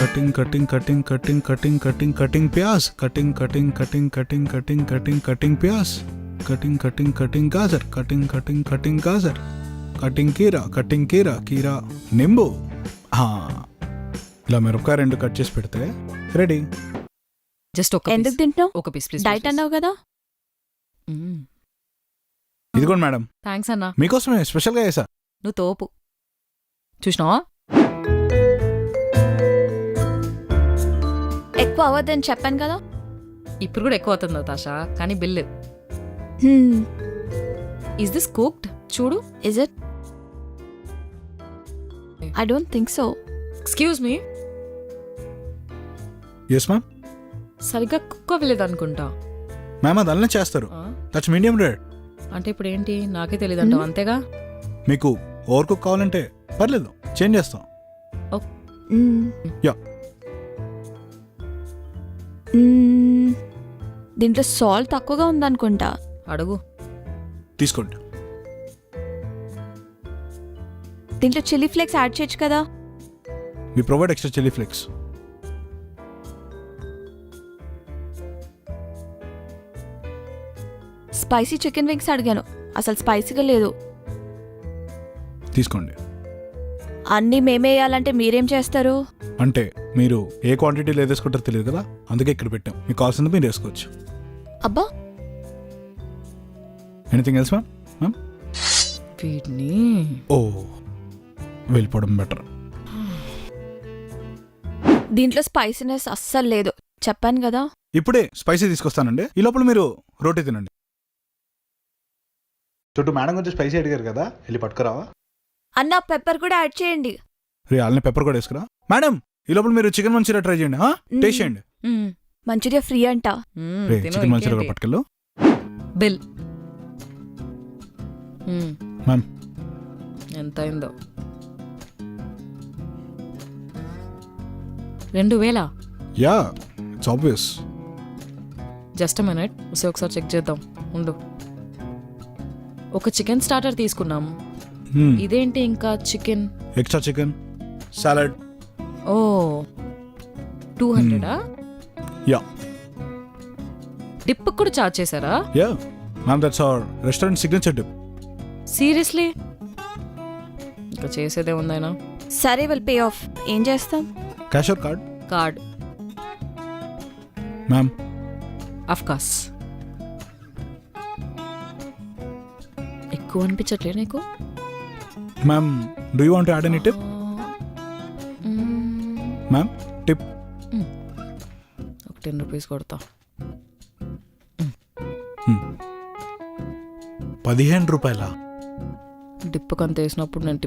Cutting cutting cutting cutting cutting cutting cutting प्याज cutting cutting cutting cutting cutting cutting cutting प्याज cutting cutting cutting गाजर cutting cutting cutting गाजर cutting कीरा कीरा నింబు ఇలా మిరపకాయ రెండు కట్ చేసి పెడితే రెడీ. జస్ట్ ఒక ఎందుకు తింటున్నావు? ఒక పీస్ ప్లీజ్. డైట్ అన్నావు కదా. ఇదిగోండి మేడం, థ్యాంక్స్ అన్నా, మీకోసమే స్పెషల్గా చేసా. నువ్వు తోపు. చూసినావా? ఎక్కువ అవ్వద్దని చెప్పాను కదా. ఇప్పుడు కూడా ఎక్కువ అవుతుంది తాషా, కానీ బిల్లు. Is this cooked? చూడు. Is it? I don't think so. Excuse me, yes ma'am. సరిగ్గా కుక్ అవ్వలేదు అనుకుంటా. మ్యామ్ అది అల్లనే చేస్తారు. That's medium rare. అంటే ఇప్పుడు ఏంటి, నాకే తెలియదు అంటావు అంతేగా. మీకు ఓవర్ కుక్ కావాలంటే పర్లేదు, చేంజ్ చేస్తాం. యా. దీంట్లో సాల్ట్ తక్కువగా ఉందనుకుంటా. అడుగు. తీసుకోండి. దీంట్లో చిల్లీ ఫ్లేక్స్ యాడ్ చేయొచ్చు కదా. We provide extra chilli flakes. Spicy chicken wings అడిగాను, అసలు స్పైసీగా లేదు. తీసుకోండి. అన్నీ మేమే వేయాలంటే మీరేం చేస్తారు? అంటే మీరు ఏ క్వాంటిటీలో ఏది వేసుకుంటారో తెలియదు కదా, అందుకే ఇక్కడ పెట్టాం. మీకు కావాల్సింది మీరు వేసుకోవచ్చు. అబ్బా, ఎనీథింగ్ ఎల్స్ మ్యామ్? మ్యామ్ వీటిని ఓ, వెళ్ళిపోవడం బెటర్. దీంట్లో స్పైసీనెస్ అస్సలు లేదు, చెప్పాను కదా. ఇప్పుడే స్పైసీ తీసుకొస్తానండి, ఈ లోపల మీరు రోటీ తినండి. చుట్టూ మేడం కొంచెం స్పైసీ అడిగారు కదా, వెళ్ళి పట్టుకురావా? అన్న పెప్పర్ కూడా యాడ్ చేయండి. రే వాళ్ళని పెప్పర్ కూడా వేసుకురా. మేడం ఈ లోపల మీరు చికెన్ మంచూరియా ట్రై చేయండి, టేస్ట్ చేయండి. మంచూరియా ఫ్రీ అంట. రే చికెన్ మంచూరియా కూడా పట్టుకెళ్ళు. బిల్ మ్యామ్ ఎంత అయిందో? 2000. Yeah, it's obvious. Just minute, ఒకసారి చెక్ చేద్దాం ఉండు. ఒక చికెన్ స్టార్టర్ తీసుకున్నాం. ఇదేంటి ఇంకా chicken? Extra chicken salad. Oh 200. Yeah. Dip కూడా చార్జ్ చేశారా? Yeah ma'am, that's our restaurant signature dip. Seriously? ఇంకా చేసేదే ఉందైనా. సరే, విల్ పే ఆఫ్. ఏం చేస్తాం? Cash or card? Card. Ma'am of course. ఎక్కువ అనిపించట్లే నీకు? Ma'am do you want add any tip? Ma'am tip ఒక 10 రూపీస్ కొడతా. 15 రూపాయల? డిప్కి అంత వేసినప్పుడు నేను